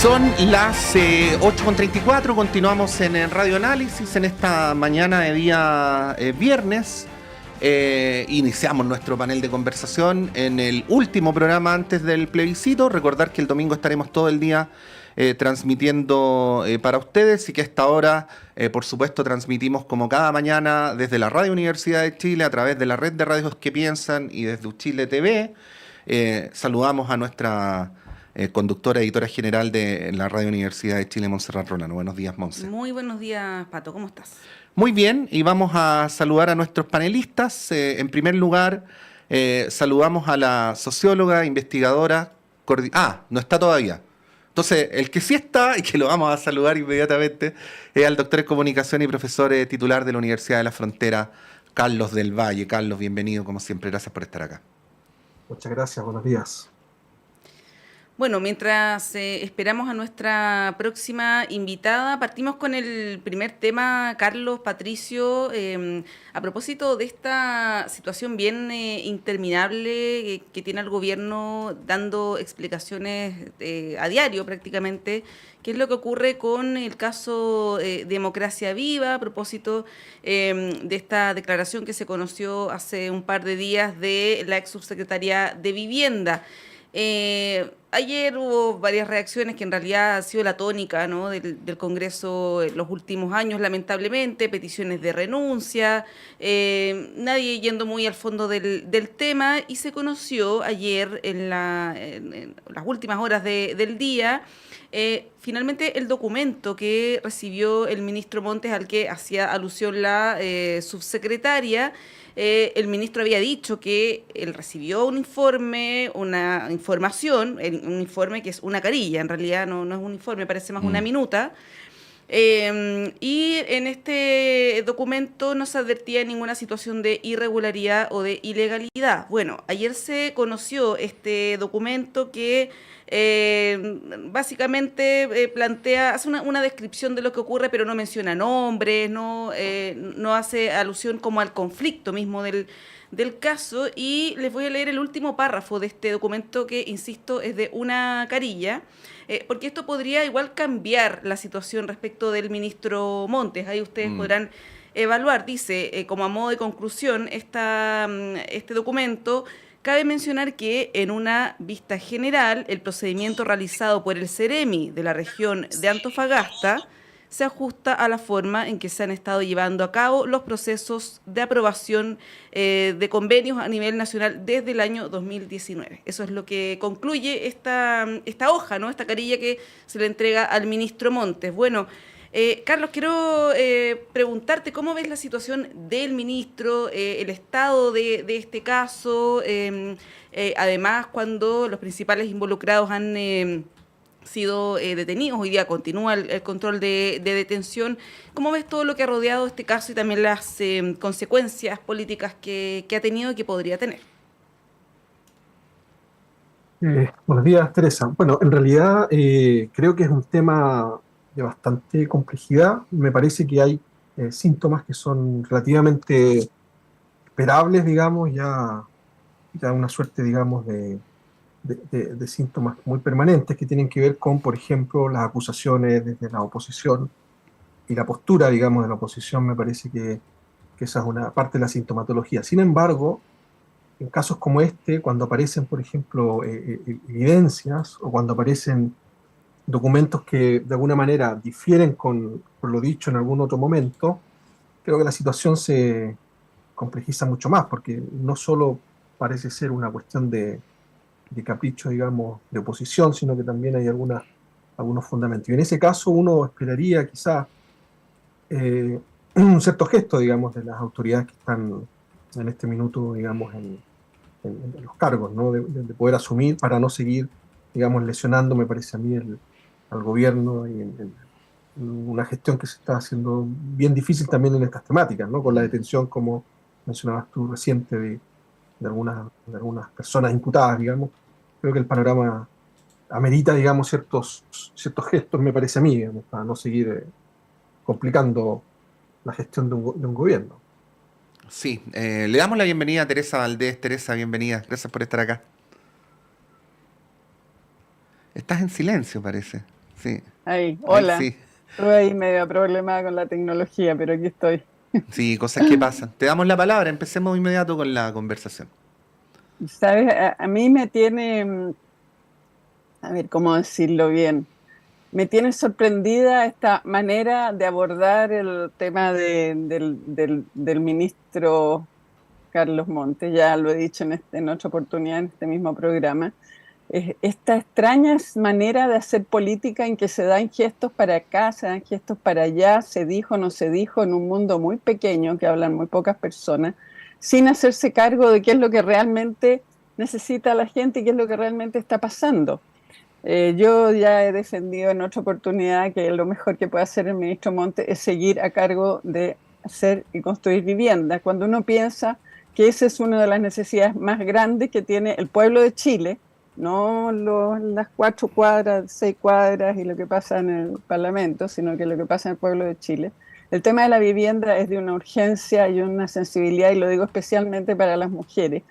Son las 8:34, continuamos en el Radio Análisis en esta mañana de día viernes. Iniciamos nuestro panel de conversación en el último programa antes del plebiscito. Recordar que el domingo estaremos todo el día transmitiendo para ustedes y que a esta hora, por supuesto, transmitimos como cada mañana desde la Radio Universidad de Chile a través de la red de radios que piensan y desde Uchile TV. Saludamos a nuestra conductora, editora general de la Radio Universidad de Chile, Montserrat Rolano. Buenos días, Monse. Muy buenos días, Pato. ¿Cómo estás? Muy bien, y vamos a saludar a nuestros panelistas. En primer lugar, saludamos a la socióloga, investigadora... no está todavía. Entonces, el que sí está, y que lo vamos a saludar inmediatamente, es al doctor en comunicación y profesor titular de la Universidad de la Frontera, Carlos del Valle. Carlos, bienvenido, como siempre. Gracias por estar acá. Muchas gracias, buenos días. Bueno, mientras esperamos a nuestra próxima invitada, partimos con el primer tema, Carlos, Patricio, a propósito de esta situación bien interminable que tiene el gobierno dando explicaciones a diario prácticamente. ¿Qué es lo que ocurre con el caso Democracia Viva a propósito de esta declaración que se conoció hace un par de días de la ex subsecretaria de Vivienda? Ayer hubo varias reacciones que en realidad ha sido la tónica, ¿no?, del Congreso en los últimos años, lamentablemente, peticiones de renuncia, nadie yendo muy al fondo del tema, y se conoció ayer en las últimas horas del día finalmente el documento que recibió el ministro Montes, al que hacía alusión la subsecretaria. El ministro había dicho que él recibió un informe, una información, un informe que es una carilla, en realidad no es un informe, parece más una minuta. Y en este documento no se advertía ninguna situación de irregularidad o de ilegalidad. Bueno, ayer se conoció este documento que básicamente hace una descripción de lo que ocurre, pero no menciona nombres, no hace alusión como al conflicto mismo del caso. Y les voy a leer el último párrafo de este documento que, insisto, es de una carilla, porque esto podría igual cambiar la situación respecto del ministro Montes. Ahí ustedes podrán evaluar. Dice, como a modo de conclusión, este documento: cabe mencionar que en una vista general, el procedimiento realizado por el CEREMI de la región de Antofagasta se ajusta a la forma en que se han estado llevando a cabo los procesos de aprobación de convenios a nivel nacional desde el año 2019. Eso es lo que concluye esta hoja, ¿no?, esta carilla que se le entrega al ministro Montes. Bueno, Carlos, quiero preguntarte cómo ves la situación del ministro, el estado de este caso, además cuando los principales involucrados han sido detenidos. Hoy día continúa el control de detención. ¿Cómo ves todo lo que ha rodeado este caso y también las consecuencias políticas que ha tenido y que podría tener? Buenos días, Teresa. Bueno, en realidad creo que es un tema de bastante complejidad. Me parece que hay síntomas que son relativamente esperables, digamos, ya una suerte, digamos, de síntomas muy permanentes que tienen que ver con, por ejemplo, las acusaciones desde la oposición y la postura, digamos, de la oposición. Me parece que esa es una parte de la sintomatología. Sin embargo, en casos como este, cuando aparecen, por ejemplo, evidencias o cuando aparecen documentos que de alguna manera difieren con lo dicho en algún otro momento, creo que la situación se complejiza mucho más, porque no solo parece ser una cuestión de capricho, digamos, de oposición, sino que también hay algunos fundamentos. Y en ese caso uno esperaría quizás un cierto gesto, digamos, de las autoridades que están en este minuto, digamos, en los cargos, ¿no?, de poder asumir para no seguir, digamos, lesionando, me parece a mí, al gobierno, y en una gestión que se está haciendo bien difícil también en estas temáticas, ¿no?, con la detención, como mencionabas tú, reciente de algunas personas imputadas, digamos. Creo que el panorama amerita, digamos, ciertos gestos, me parece a mí, digamos, para no seguir complicando la gestión de un gobierno. Sí, le damos la bienvenida a Teresa Valdés. Teresa, bienvenida. Gracias por estar acá. Estás en silencio, parece. Sí. Ahí, Ahí hola. sí. Estuve ahí medio problemada con la tecnología, pero aquí estoy. Sí, cosas que pasan. Te damos la palabra, empecemos inmediato con la conversación. ¿Sabes? A mí me tiene, a ver, ¿cómo decirlo bien? Me tiene sorprendida esta manera de abordar el tema del ministro Carlos Montes, ya lo he dicho en otra oportunidad en este mismo programa. Esta extraña manera de hacer política en que se dan gestos para acá, se dan gestos para allá, se dijo, no se dijo, en un mundo muy pequeño que hablan muy pocas personas, sin hacerse cargo de qué es lo que realmente necesita la gente y qué es lo que realmente está pasando. Yo ya he defendido en otra oportunidad que lo mejor que puede hacer el ministro Montes es seguir a cargo de hacer y construir viviendas. Cuando uno piensa que esa es una de las necesidades más grandes que tiene el pueblo de Chile, no las 4 cuadras, 6 cuadras y lo que pasa en el Parlamento, sino que lo que pasa en el pueblo de Chile. El tema de la vivienda es de una urgencia y una sensibilidad, y lo digo especialmente para las mujeres.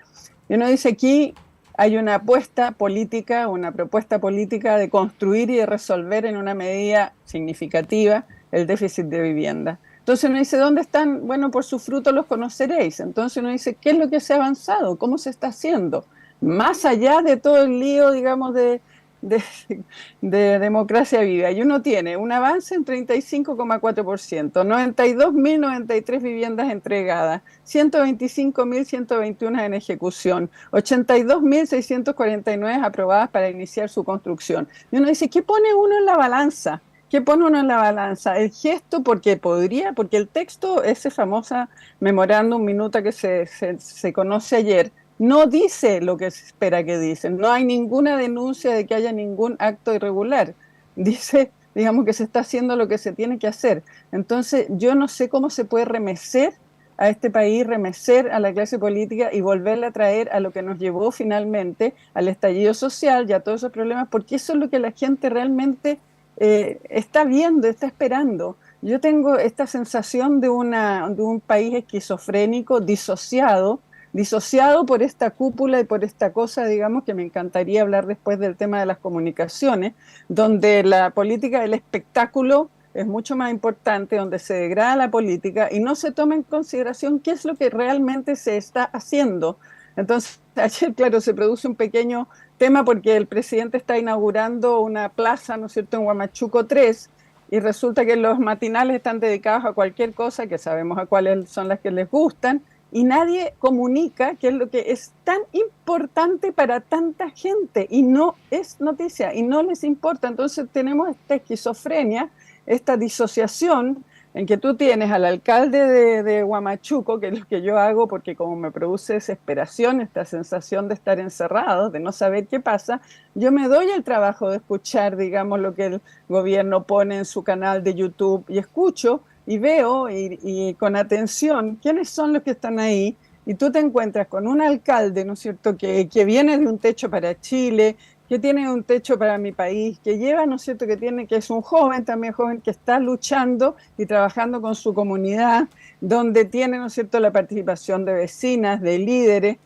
Y uno dice aquí hay una apuesta política, una propuesta política de construir y de resolver en una medida significativa el déficit de vivienda. Entonces uno dice, ¿dónde están? Bueno, por sus frutos los conoceréis. Entonces uno dice, ¿qué es lo que se ha avanzado? ¿Cómo se está haciendo? Más allá de todo el lío, digamos, de, de democracia viva. Y uno tiene un avance en 35,4%, 92.093 viviendas entregadas, 125.121 en ejecución, 82.649 aprobadas para iniciar su construcción. Y uno dice, ¿qué pone uno en la balanza? ¿Qué pone uno en la balanza? El gesto, porque el texto, ese famosa memorándum minuta que se conoce ayer, no dice lo que se espera que dicen. No hay ninguna denuncia de que haya ningún acto irregular. Dice, digamos, que se está haciendo lo que se tiene que hacer. Entonces, yo no sé cómo se puede remecer a este país, remecer a la clase política y volverla a traer a lo que nos llevó finalmente al estallido social y a todos esos problemas, porque eso es lo que la gente realmente está viendo, está esperando. Yo tengo esta sensación de un país esquizofrénico, disociado por esta cúpula y por esta cosa, digamos, que me encantaría hablar después del tema de las comunicaciones, donde la política del espectáculo es mucho más importante, donde se degrada la política y no se toma en consideración qué es lo que realmente se está haciendo. Entonces, ayer, claro, se produce un pequeño tema porque el presidente está inaugurando una plaza, ¿no es cierto?, en Huamachuco 3, y resulta que los matinales están dedicados a cualquier cosa, que sabemos a cuáles son las que les gustan, y nadie comunica qué es lo que es tan importante para tanta gente y no es noticia y no les importa. Entonces tenemos esta esquizofrenia, esta disociación en que tú tienes al alcalde de Huamachuco, que es lo que yo hago porque como me produce desesperación, esta sensación de estar encerrado, de no saber qué pasa, yo me doy el trabajo de escuchar, digamos, lo que el gobierno pone en su canal de YouTube y escucho y veo y con atención quiénes son los que están ahí, y tú te encuentras con un alcalde, ¿no es cierto?, que viene de un techo para Chile, que tiene un techo para mi país, que lleva, ¿no es cierto?, que es un joven, también joven, que está luchando y trabajando con su comunidad, donde tiene, ¿no es cierto?, la participación de vecinas, de líderes,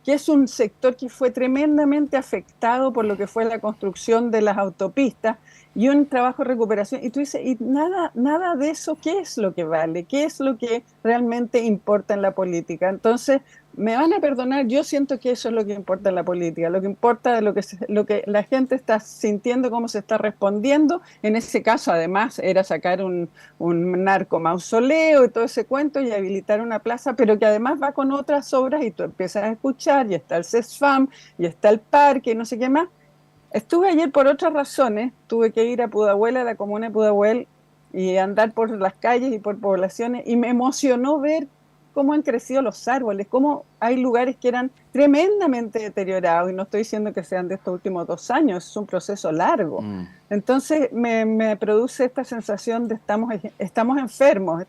que es un sector que fue tremendamente afectado por lo que fue la construcción de las autopistas y un trabajo de recuperación. Y tú dices, y nada de eso, ¿qué es lo que vale? ¿Qué es lo que realmente importa en la política? Entonces, me van a perdonar, yo siento que eso es lo que importa en la política, lo que importa de lo que la gente está sintiendo, cómo se está respondiendo. En ese caso, además, era sacar un narco mausoleo y todo ese cuento y habilitar una plaza, pero que además va con otras obras y tú empiezas a escuchar, y está el CESFAM, y está el parque, y no sé qué más. Estuve ayer por otras razones, tuve que ir a Pudahuel, a la comuna de Pudahuel, y andar por las calles y por poblaciones, y me emocionó ver cómo han crecido los árboles, cómo hay lugares que eran tremendamente deteriorados, y no estoy diciendo que sean de estos últimos 2 años, es un proceso largo. Entonces me produce esta sensación de estamos enfermos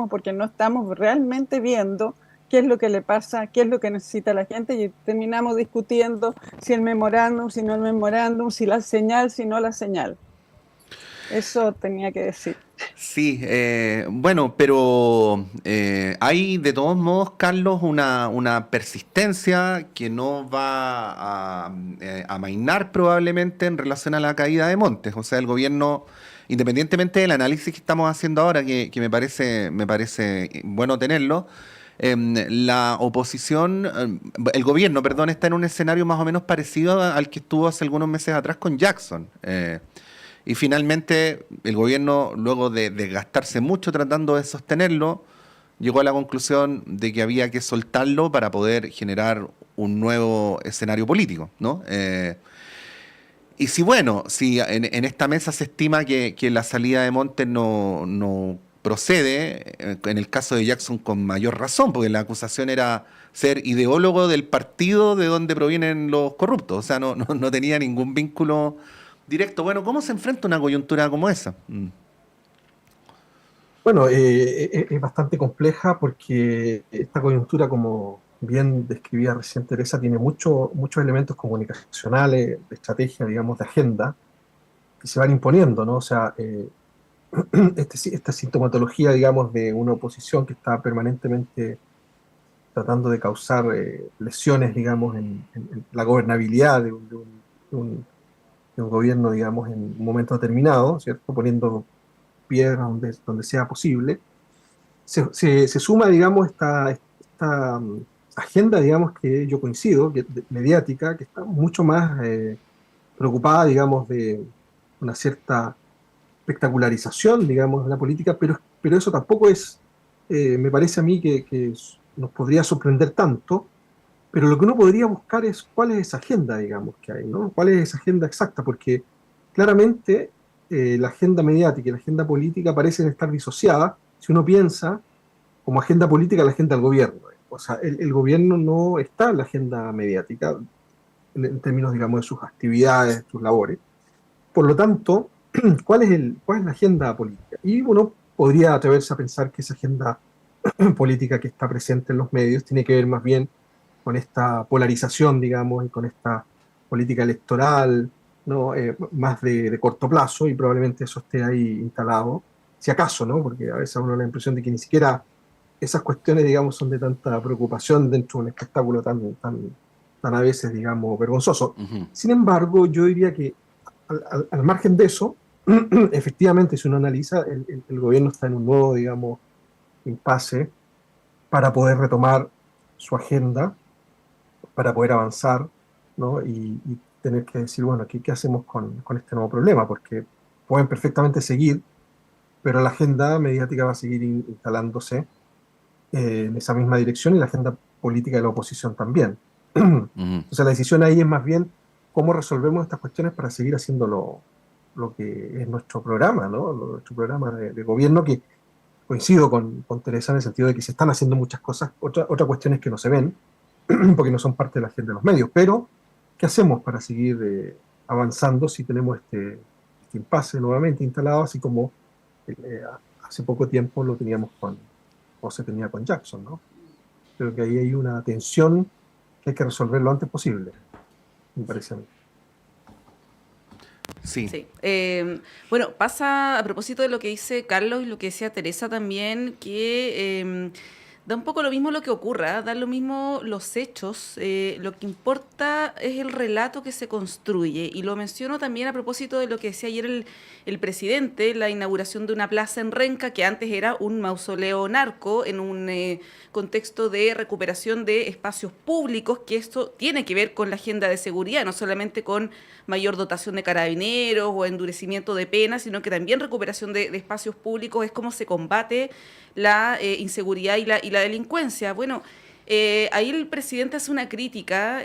porque no estamos realmente viendo qué es lo que le pasa, qué es lo que necesita la gente, y terminamos discutiendo si el memorándum, si no el memorándum, si la señal, si no la señal. Eso tenía que decir. Sí, bueno, pero hay de todos modos, Carlos, una persistencia que no va a amainar probablemente en relación a la caída de Montes. O sea, el gobierno, independientemente del análisis que estamos haciendo ahora, que me parece bueno tenerlo, la oposición, el gobierno, perdón, está en un escenario más o menos parecido al que estuvo hace algunos meses atrás con Jackson. Y finalmente el gobierno, luego de desgastarse mucho tratando de sostenerlo, llegó a la conclusión de que había que soltarlo para poder generar un nuevo escenario político, ¿no? Y si bueno, si en esta mesa se estima que la salida de Montes no procede, en el caso de Jackson con mayor razón, porque la acusación era ser ideólogo del partido de donde provienen los corruptos, o sea, no tenía ningún vínculo directo. Bueno, ¿cómo se enfrenta una coyuntura como esa? Bueno, es bastante compleja porque esta coyuntura, como bien describía recién Teresa, tiene muchos elementos comunicacionales, de estrategia, digamos, de agenda, que se van imponiendo, ¿no? O sea, esta sintomatología, digamos, de una oposición que está permanentemente tratando de causar lesiones, digamos, en la gobernabilidad de un- de un gobierno, digamos, en un momento determinado, ¿cierto? Poniendo piedras donde sea posible. Se suma, digamos, esta agenda, digamos, que yo coincido, mediática, que está mucho más preocupada, digamos, de una cierta espectacularización, digamos, de la política, pero eso tampoco es, me parece a mí que nos podría sorprender tanto, pero lo que uno podría buscar es cuál es esa agenda, digamos, que hay, ¿no? ¿Cuál es esa agenda exacta? Porque claramente la agenda mediática y la agenda política parecen estar disociadas si uno piensa como agenda política la agenda del gobierno. O sea, el gobierno no está en la agenda mediática en términos, digamos, de sus actividades, de sus labores. Por lo tanto, ¿cuál es la agenda política? Y uno podría atreverse a pensar que esa agenda política que está presente en los medios tiene que ver más bien con esta polarización, digamos, y con esta política electoral, ¿no? Más de corto plazo, y probablemente eso esté ahí instalado, si acaso, ¿no? Porque a veces uno da la impresión de que ni siquiera esas cuestiones, digamos, son de tanta preocupación dentro de un espectáculo tan a veces, digamos, vergonzoso. Ujú. Sin embargo, yo diría que al margen de eso, efectivamente, si uno analiza, el gobierno está en un nuevo, digamos, impasse para poder retomar su agenda, para poder avanzar, ¿no? Y tener que decir, bueno, ¿qué hacemos con este nuevo problema? Porque pueden perfectamente seguir, pero la agenda mediática va a seguir instalándose en esa misma dirección y la agenda política de la oposición también. Ujú. Entonces la decisión ahí es más bien cómo resolvemos estas cuestiones para seguir haciendo lo que es nuestro programa, ¿no? Nuestro programa de gobierno, que coincido con Teresa en el sentido de que se están haciendo muchas cosas. Otra cuestión es que no se ven, porque no son parte de la agenda de los medios. Pero, ¿qué hacemos para seguir avanzando si tenemos este impasse nuevamente instalado, así como eh, hace poco tiempo lo teníamos o se tenía con Jackson, ¿no? Creo que ahí hay una tensión que hay que resolver lo antes posible, me parece a mí. Sí. Sí. Bueno, pasa a propósito de lo que dice Carlos y lo que decía Teresa también, que da un poco lo mismo lo que ocurra, da lo mismo los hechos, lo que importa es el relato que se construye. Y lo menciono también a propósito de lo que decía ayer el presidente, la inauguración de una plaza en Renca, que antes era un mausoleo narco, en un contexto de recuperación de espacios públicos, que esto tiene que ver con la agenda de seguridad, no solamente con mayor dotación de carabineros o endurecimiento de penas, sino que también recuperación de espacios públicos, es cómo se combate la inseguridad y la delincuencia. Bueno, ahí el presidente hace una crítica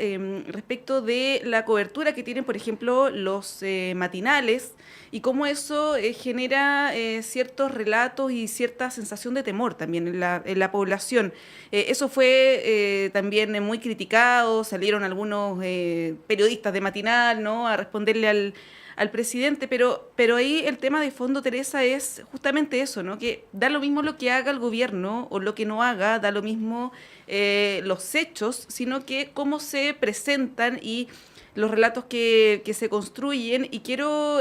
respecto de la cobertura que tienen, por ejemplo, los matinales y cómo eso genera ciertos relatos y cierta sensación de temor también en la población. Eso fue también muy criticado, salieron algunos periodistas de matinal, ¿no?, a responderle al presidente, pero ahí el tema de fondo, Teresa, es justamente eso, ¿no? Que da lo mismo lo que haga el gobierno o lo que no haga, da lo mismo los hechos, sino que cómo se presentan y los relatos que se construyen. Y quiero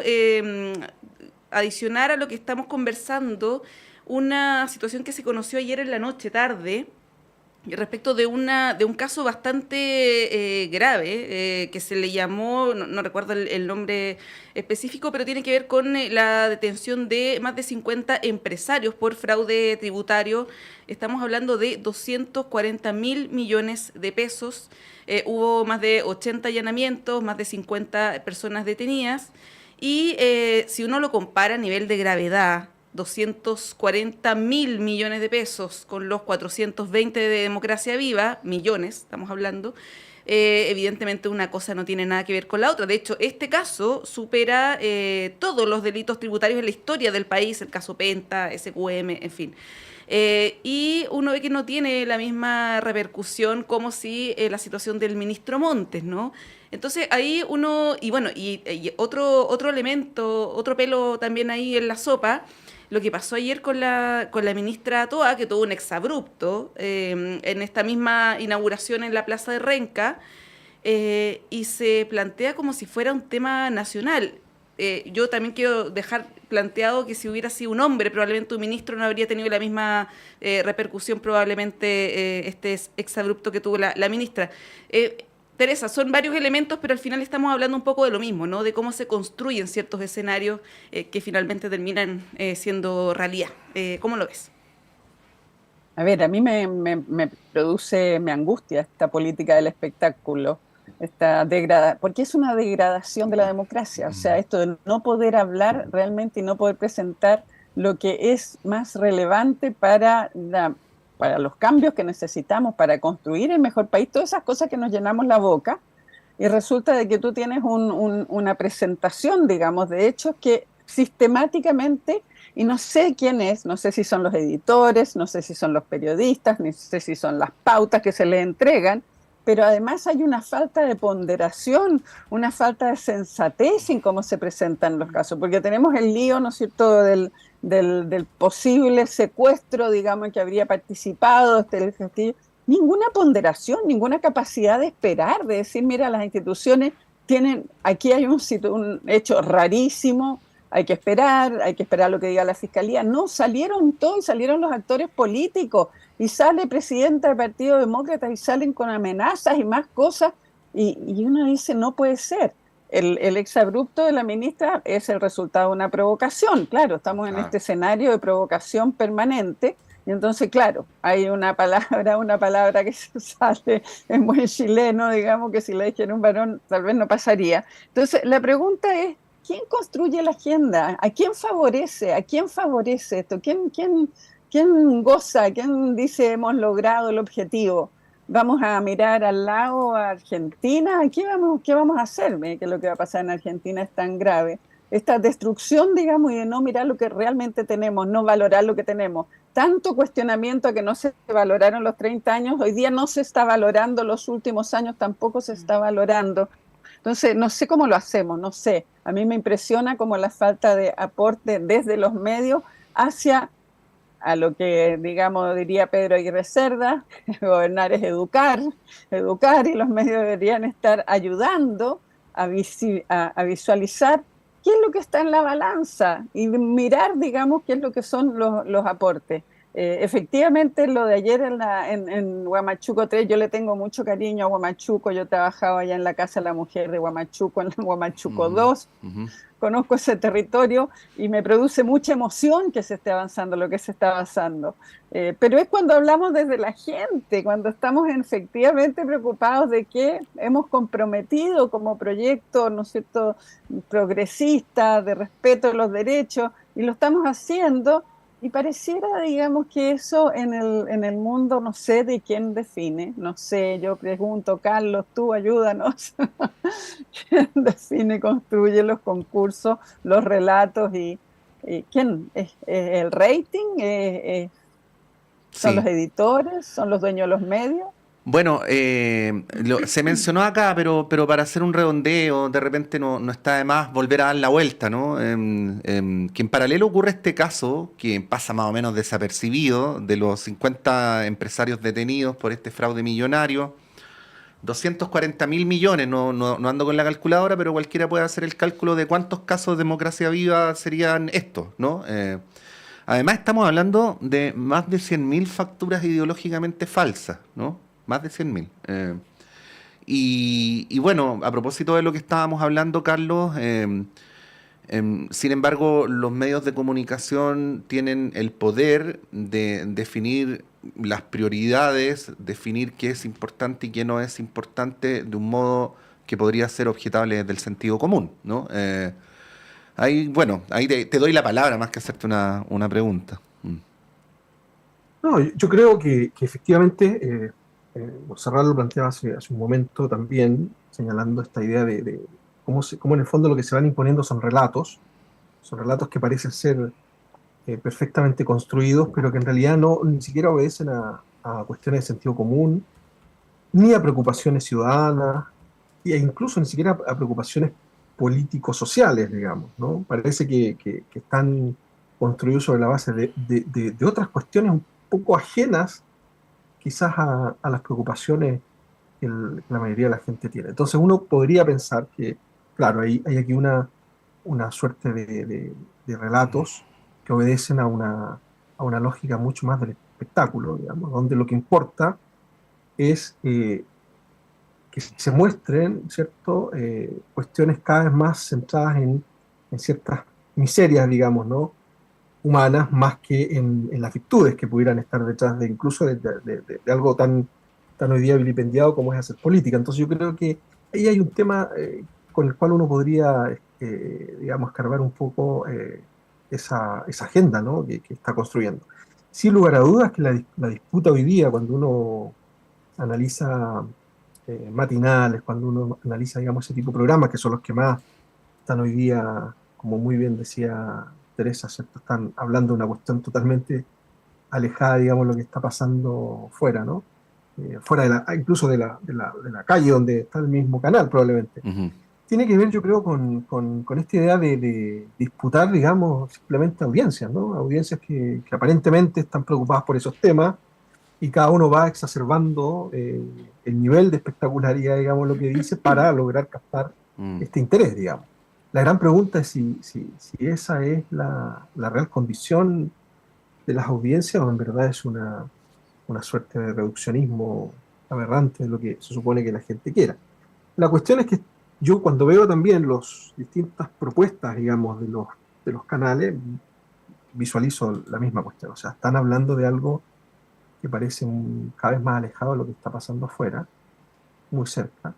adicionar a lo que estamos conversando una situación que se conoció ayer en la noche, tarde, respecto de un caso bastante grave, que se le llamó, no recuerdo el nombre específico, pero tiene que ver con la detención de más de 50 empresarios por fraude tributario. Estamos hablando de 240.000 millones de pesos. Hubo más de 80 allanamientos, más de 50 personas detenidas. Y si uno lo compara a nivel de gravedad, 240.000 millones de pesos con los 420 de Democracia Viva, millones, estamos hablando, evidentemente una cosa no tiene nada que ver con la otra. De hecho, este caso supera todos los delitos tributarios en la historia del país, el caso Penta, SQM, en fin. Y uno ve que no tiene la misma repercusión como si la situación del ministro Montes, ¿no? Entonces ahí uno, y bueno, y otro elemento, otro pelo también ahí en la sopa, lo que pasó ayer con la ministra Toa, que tuvo un exabrupto en esta misma inauguración en la Plaza de Renca, y se plantea como si fuera un tema nacional. Yo también quiero dejar planteado que si hubiera sido un hombre, probablemente un ministro no habría tenido la misma repercusión, probablemente este exabrupto que tuvo la ministra. Teresa, son varios elementos, pero al final estamos hablando un poco de lo mismo, ¿no? De cómo se construyen ciertos escenarios que finalmente terminan siendo realidad. ¿Cómo lo ves? A ver, a mí me produce, me angustia esta política del espectáculo, porque es una degradación de la democracia. O sea, esto de no poder hablar realmente y no poder presentar lo que es más relevante para los cambios que necesitamos para construir el mejor país, todas esas cosas que nos llenamos la boca, y resulta de que tú tienes una presentación, digamos, de hechos que sistemáticamente, y no sé quién es, no sé si son los editores, no sé si son los periodistas, no sé si son las pautas que se le entregan, pero además hay una falta de ponderación, una falta de sensatez en cómo se presentan los casos, porque tenemos el lío, ¿no es cierto?, del posible secuestro, digamos, que habría participado el Castillo. Ninguna ponderación, ninguna capacidad de esperar, de decir, mira, las instituciones tienen, aquí hay un hecho rarísimo, hay que esperar lo que diga la Fiscalía. No, salieron todos, salieron los actores políticos, y sale presidenta del Partido Demócrata y salen con amenazas y más cosas, y uno dice, no puede ser. El exabrupto de la ministra es el resultado de una provocación, claro, estamos en este escenario de provocación permanente, y entonces, claro, hay una palabra que se sale en buen chileno, digamos, que si la dijera un varón tal vez no pasaría. Entonces, la pregunta es, ¿quién construye la agenda? ¿A quién favorece? ¿A quién favorece esto? ¿Quién goza? ¿Quién dice hemos logrado el objetivo? ¿Vamos a mirar al lado a Argentina? ¿Qué vamos a hacer? Que lo que va a pasar en Argentina es tan grave. Esta destrucción, digamos, y de no mirar lo que realmente tenemos, no valorar lo que tenemos. Tanto cuestionamiento a que no se valoraron los 30 años, hoy día no se está valorando, los últimos años tampoco se está valorando. Entonces, no sé cómo lo hacemos, no sé. A mí me impresiona como la falta de aporte desde los medios hacia a lo que, digamos, diría Pedro Aguirre Cerda, gobernar es educar, y los medios deberían estar ayudando a visualizar qué es lo que está en la balanza y mirar, digamos, qué es lo que son los aportes. Efectivamente, lo de ayer en Huamachuco 3, yo le tengo mucho cariño a Huamachuco, yo trabajaba allá en la Casa de la Mujer de Huamachuco, en Huamachuco 2, conozco ese territorio y me produce mucha emoción que se esté avanzando lo que se está avanzando. Pero es cuando hablamos desde la gente, cuando estamos efectivamente preocupados de que hemos comprometido como proyecto, ¿no es cierto?, progresista, de respeto a los derechos, y lo estamos haciendo. Y pareciera, digamos, que eso en el mundo, no sé de quién define, no sé, yo pregunto, Carlos, tú ayúdanos, ¿quién define, construye los concursos, los relatos y quién? ¿Es el rating? ¿Son los editores? ¿Son los dueños de los medios? Bueno, se mencionó acá, pero para hacer un redondeo, de repente no está de más volver a dar la vuelta, ¿no? Que en paralelo ocurre este caso, que pasa más o menos desapercibido, de los 50 empresarios detenidos por este fraude millonario, 240.000 millones, no ando con la calculadora, pero cualquiera puede hacer el cálculo de cuántos casos de democracia viva serían estos, ¿no? Además estamos hablando de más de 100.000 facturas ideológicamente falsas, ¿no? Más de 100.000. Y bueno, a propósito de lo que estábamos hablando, Carlos, sin embargo, los medios de comunicación tienen el poder de definir las prioridades, definir qué es importante y qué no es importante de un modo que podría ser objetable desde el sentido común, ¿no? Ahí te doy la palabra más que hacerte una pregunta. No, yo creo que efectivamente, Serrat lo planteaba hace un momento también, señalando esta idea de cómo en el fondo lo que se van imponiendo son relatos que parecen ser perfectamente construidos, pero que en realidad ni siquiera obedecen a cuestiones de sentido común, ni a preocupaciones ciudadanas, e incluso ni siquiera a preocupaciones político-sociales, digamos, ¿no? Parece que están construidos sobre la base de otras cuestiones un poco ajenas quizás a las preocupaciones que la mayoría de la gente tiene. Entonces uno podría pensar que, claro, hay aquí una suerte de relatos que obedecen a una lógica mucho más del espectáculo, digamos, donde lo que importa es que se muestren, ¿cierto?, cuestiones cada vez más centradas en ciertas miserias, digamos, ¿no?, humanas, más que en las virtudes que pudieran estar detrás de incluso de algo tan hoy día vilipendiado como es hacer política. Entonces yo creo que ahí hay un tema con el cual uno podría, digamos, escarbar un poco esa agenda, ¿no?, que está construyendo. Sin lugar a dudas que la disputa hoy día, cuando uno analiza matinales, cuando uno analiza, digamos, ese tipo de programas, que son los que más están hoy día, como muy bien decía Teresa, ¿cierto?, están hablando de una cuestión totalmente alejada, digamos, de lo que está pasando fuera, ¿no? Fuera incluso de la calle donde está el mismo canal, probablemente. Uh-huh. Tiene que ver, yo creo, con esta idea de disputar, digamos, simplemente audiencias, ¿no? Audiencias que aparentemente están preocupadas por esos temas, y cada uno va exacerbando el nivel de espectacularidad, digamos, lo que dice, para lograr captar este interés, digamos. La gran pregunta es si esa es la real condición de las audiencias, o en verdad es una suerte de reduccionismo aberrante de lo que se supone que la gente quiera. La cuestión es que yo, cuando veo también las distintas propuestas, digamos, de los canales, visualizo la misma cuestión. O sea, están hablando de algo que parece cada vez más alejado de lo que está pasando afuera, muy cerca,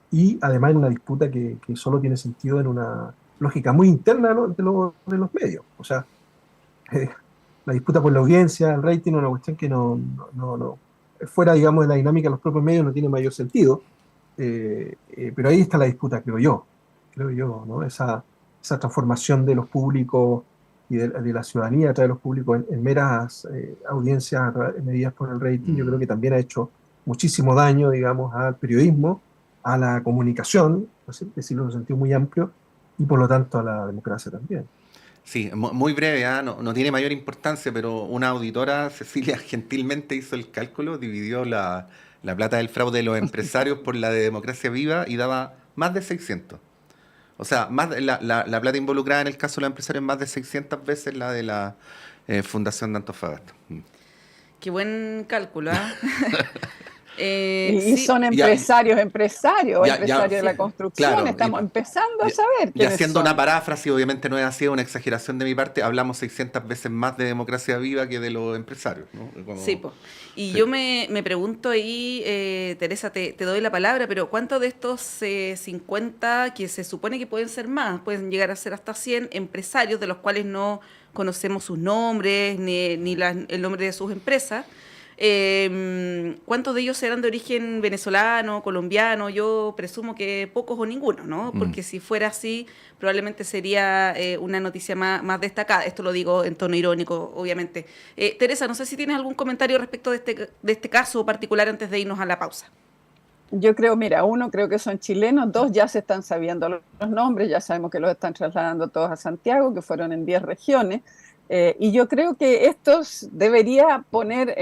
y además en una disputa que solo tiene sentido en una lógica muy interna de los medios. O sea, la disputa por la audiencia, el rating, es una cuestión que no fuera, digamos, de la dinámica de los propios medios, no tiene mayor sentido, pero ahí está la disputa, creo yo, ¿no? Esa transformación de los públicos y de la ciudadanía a través de los públicos en meras audiencias medidas por el rating, yo creo que también ha hecho muchísimo daño, digamos, al periodismo, a la comunicación, decirlo en un sentido muy amplio, y por lo tanto a la democracia también. Sí, muy breve, no tiene mayor importancia, pero una auditora, Cecilia, gentilmente hizo el cálculo, dividió la plata del fraude de los empresarios por la de Democracia Viva y daba más de 600. O sea, la plata involucrada en el caso de los empresarios es más de 600 veces la de la Fundación de Antofagasta. Qué buen cálculo, ¿eh? Y son empresarios de la construcción, claro, estamos empezando a saber. Y haciendo una paráfrasis, obviamente no es así, una exageración de mi parte, hablamos 600 veces más de Democracia Viva que de los empresarios, ¿no? Sí, pues. Y sí, yo me pregunto ahí, Teresa, te doy la palabra, pero ¿cuántos de estos 50, que se supone que pueden ser más, pueden llegar a ser hasta 100 empresarios, de los cuales no conocemos sus nombres ni el nombre de sus empresas? ¿Cuántos de ellos eran de origen venezolano, colombiano? Yo presumo que pocos o ninguno, ¿no? Porque si fuera así, probablemente sería una noticia más destacada. Esto lo digo en tono irónico, obviamente. Teresa, no sé si tienes algún comentario respecto de este caso particular antes de irnos a la pausa. Yo creo, mira, uno, creo que son chilenos, dos, ya se están sabiendo los nombres, ya sabemos que los están trasladando todos a Santiago, que fueron en 10 regiones. Y yo creo que esto debería poner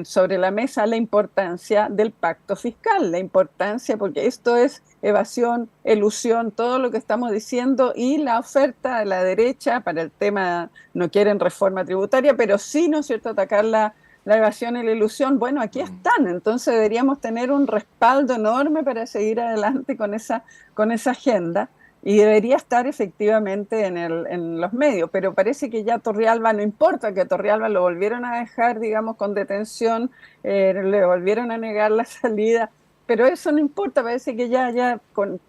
sobre la mesa la importancia del pacto fiscal, la importancia, porque esto es evasión, elusión, todo lo que estamos diciendo, y la oferta de la derecha para el tema, no quieren reforma tributaria, pero sí, ¿no es cierto?, atacar la evasión y la ilusión. Bueno, aquí están, entonces deberíamos tener un respaldo enorme para seguir adelante con esa agenda. Y debería estar efectivamente en los medios, pero parece que ya Torrealba, no importa que a Torrealba lo volvieron a dejar, digamos, con detención, le volvieron a negar la salida, pero eso no importa, parece que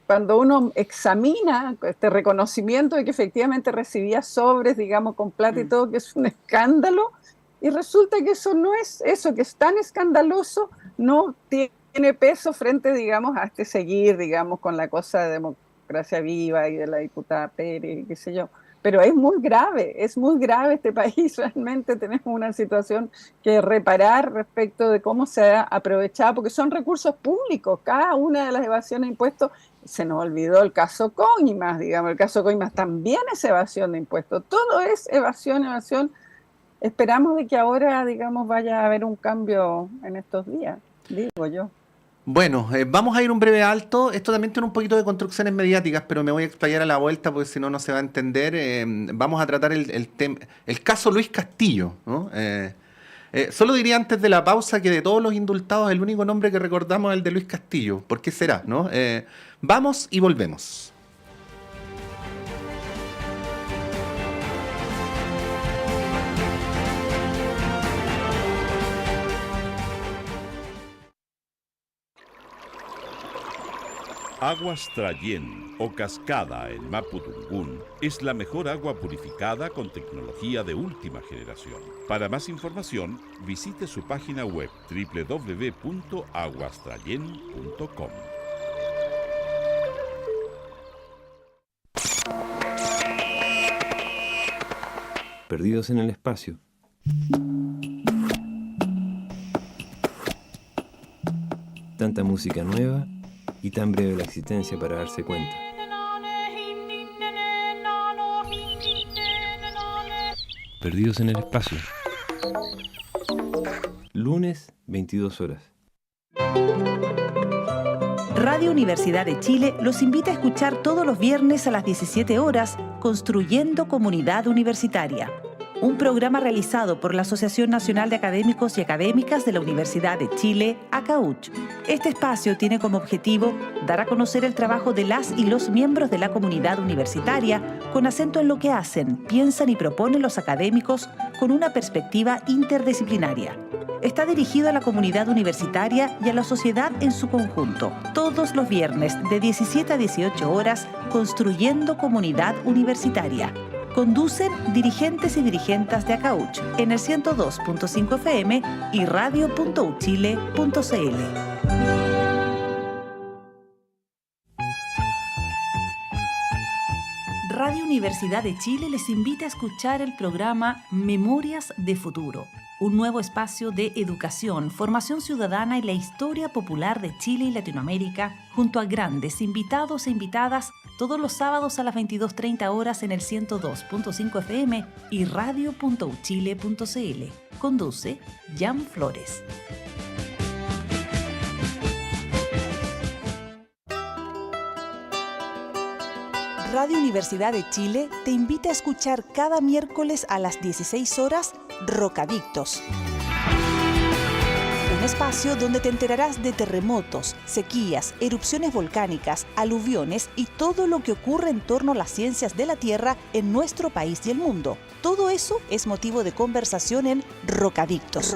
cuando uno examina este reconocimiento de que efectivamente recibía sobres, digamos, con plata y todo, que es un escándalo, y resulta que eso no es eso, que es tan escandaloso, no tiene peso frente, digamos, a seguir, digamos, con la cosa de Democracia Viva y de la diputada Pérez, qué sé yo. Pero es muy grave este país, realmente tenemos una situación que reparar respecto de cómo se ha aprovechado, porque son recursos públicos, cada una de las evasiones de impuestos. Se nos olvidó el caso Coimas, digamos, el caso Coimas también es evasión de impuestos, todo es evasión. Esperamos de que ahora, digamos, vaya a haber un cambio en estos días, digo yo. Bueno, vamos a ir un breve alto. Esto también tiene un poquito de construcciones mediáticas, pero me voy a explayar a la vuelta porque si no, no se va a entender. Vamos a tratar el caso Luis Castillo, ¿no? Solo diría antes de la pausa que de todos los indultados el único nombre que recordamos es el de Luis Castillo. ¿Por qué será, no? Vamos y volvemos. Aguas Trayén o Cascada en Mapudungún es la mejor agua purificada con tecnología de última generación. Para más información, visite su página web www.aguastrayen.com. Perdidos en el espacio. Tanta música nueva y tan breve la existencia para darse cuenta. Perdidos en el espacio. Lunes, 22 horas. Radio Universidad de Chile los invita a escuchar todos los viernes a las 17 horas Construyendo Comunidad Universitaria, un programa realizado por la Asociación Nacional de Académicos y Académicas de la Universidad de Chile, ACAUCH. Este espacio tiene como objetivo dar a conocer el trabajo de las y los miembros de la comunidad universitaria con acento en lo que hacen, piensan y proponen los académicos con una perspectiva interdisciplinaria. Está dirigido a la comunidad universitaria y a la sociedad en su conjunto. Todos los viernes de 17 a 18 horas, Construyendo Comunidad Universitaria. Conducen dirigentes y dirigentas de ACAUCH en el 102.5 FM y radio.uchile.cl. Radio Universidad de Chile les invita a escuchar el programa Memorias de Futuro, un nuevo espacio de educación, formación ciudadana y la historia popular de Chile y Latinoamérica, junto a grandes invitados e invitadas, todos los sábados a las 22:30 horas en el 102.5 FM y radio.uchile.cl. Conduce Jan Flores. Radio Universidad de Chile te invita a escuchar cada miércoles a las 16 horas Rocadictos. Un espacio donde te enterarás de terremotos, sequías, erupciones volcánicas, aluviones y todo lo que ocurre en torno a las ciencias de la Tierra en nuestro país y el mundo. Todo eso es motivo de conversación en Rocadictos.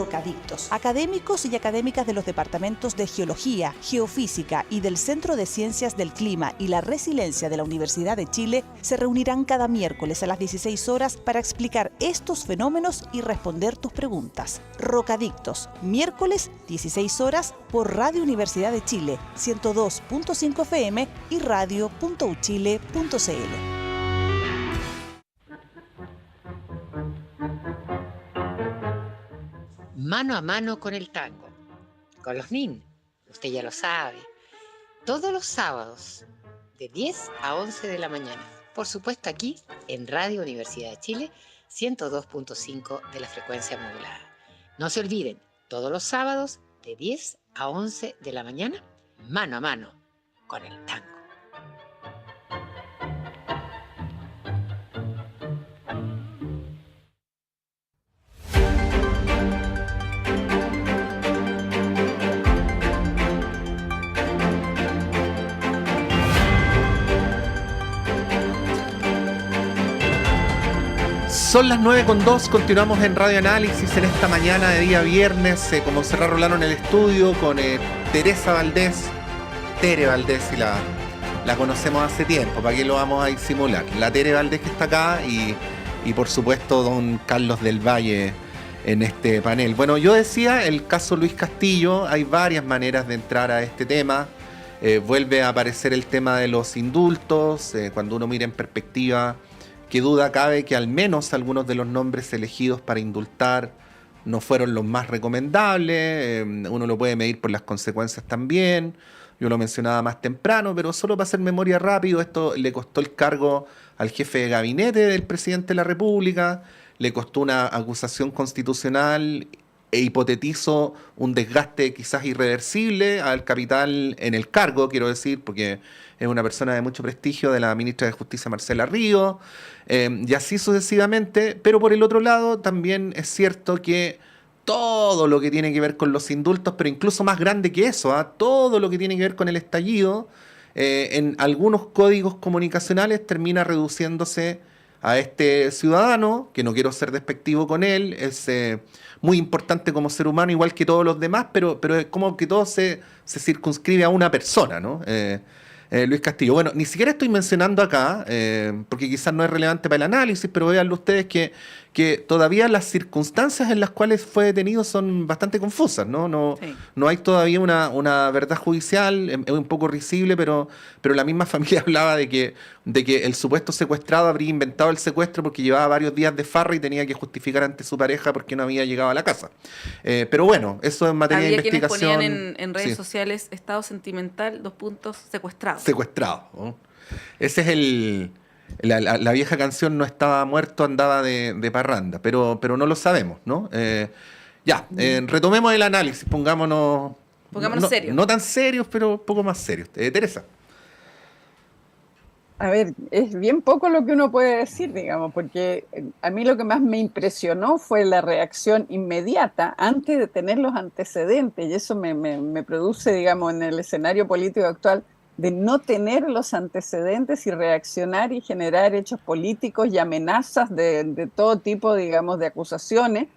Académicos y académicas de los departamentos de Geología, Geofísica y del Centro de Ciencias del Clima y la Resiliencia de la Universidad de Chile se reunirán cada miércoles a las 16 horas para explicar estos fenómenos y responder tus preguntas. Rocadictos, miércoles 16 horas por Radio Universidad de Chile, 102.5 FM y radio.uchile.cl. Mano a mano con el tango, con los NIN, usted ya lo sabe, todos los sábados de 10 a 11 de la mañana, por supuesto aquí en Radio Universidad de Chile, 102.5 de la frecuencia modulada. No se olviden, todos los sábados de 10 a 11 de la mañana, mano a mano con el tango. Son las 9:02, continuamos en Radio Análisis en esta mañana de día viernes, como Serra Rolano en el estudio, con Teresa Valdés, Tere Valdés, y la conocemos hace tiempo, ¿para qué lo vamos a disimular? La Tere Valdés que está acá y por supuesto don Carlos del Valle en este panel. Bueno, yo decía, el caso Luis Castillo, hay varias maneras de entrar a este tema. Vuelve a aparecer el tema de los indultos, cuando uno mira en perspectiva. Qué duda cabe que al menos algunos de los nombres elegidos para indultar no fueron los más recomendables. Uno lo puede medir por las consecuencias también. Yo lo mencionaba más temprano, pero solo para hacer memoria rápido, esto le costó el cargo al jefe de gabinete del presidente de la República, le costó una acusación constitucional e hipotetizo un desgaste quizás irreversible al capital en el cargo, quiero decir, porque es una persona de mucho prestigio, de la ministra de Justicia Marcela Ríos, y así sucesivamente. Pero por el otro lado también es cierto que todo lo que tiene que ver con los indultos, pero incluso más grande que eso, todo lo que tiene que ver con el estallido, en algunos códigos comunicacionales termina reduciéndose a este ciudadano, que no quiero ser despectivo con él, es muy importante como ser humano, igual que todos los demás, pero es como que todo se circunscribe a una persona, ¿no? Luis Castillo. Bueno, ni siquiera estoy mencionando acá, porque quizás no es relevante para el análisis, pero véanlo ustedes que todavía las circunstancias en las cuales fue detenido son bastante confusas, ¿no? No hay todavía una verdad judicial, es un poco risible, pero la misma familia hablaba de que el supuesto secuestrado habría inventado el secuestro porque llevaba varios días de farra y tenía que justificar ante su pareja porque no había llegado a la casa. Pero bueno, eso en materia de investigación. Había quienes ponían en redes sociales estado sentimental, secuestrado. Secuestrado, ¿no? Ese es la vieja canción, no estaba muerto, andaba de parranda, pero no lo sabemos, ¿no? Retomemos el análisis, pongámonos serios. No tan serios, pero un poco más serios. Teresa. A ver, es bien poco lo que uno puede decir, digamos, porque a mí lo que más me impresionó fue la reacción inmediata antes de tener los antecedentes, y eso me produce, digamos, en el escenario político actual, de no tener los antecedentes y reaccionar y generar hechos políticos y amenazas de todo tipo, digamos, de acusaciones,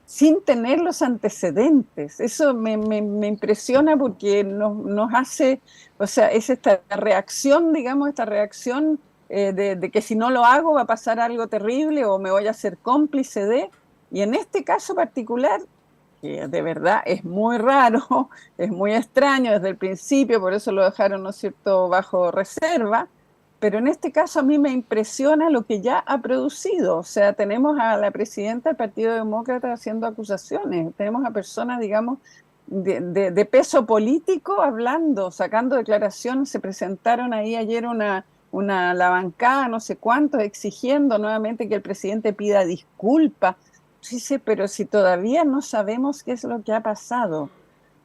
sin tener los antecedentes. Eso me impresiona porque nos hace, o sea, es esta reacción, digamos, de que si no lo hago va a pasar algo terrible o me voy a ser cómplice de, y en este caso particular, que de verdad es muy raro, es muy extraño desde el principio, por eso lo dejaron, ¿no es cierto?, bajo reserva, pero en este caso a mí me impresiona lo que ya ha producido. O sea, tenemos a la presidenta del Partido Demócrata haciendo acusaciones, tenemos a personas, digamos, de peso político hablando, sacando declaraciones, se presentaron ahí ayer la bancada, no sé cuántos, exigiendo nuevamente que el presidente pida disculpas. Sí, pero si todavía no sabemos qué es lo que ha pasado,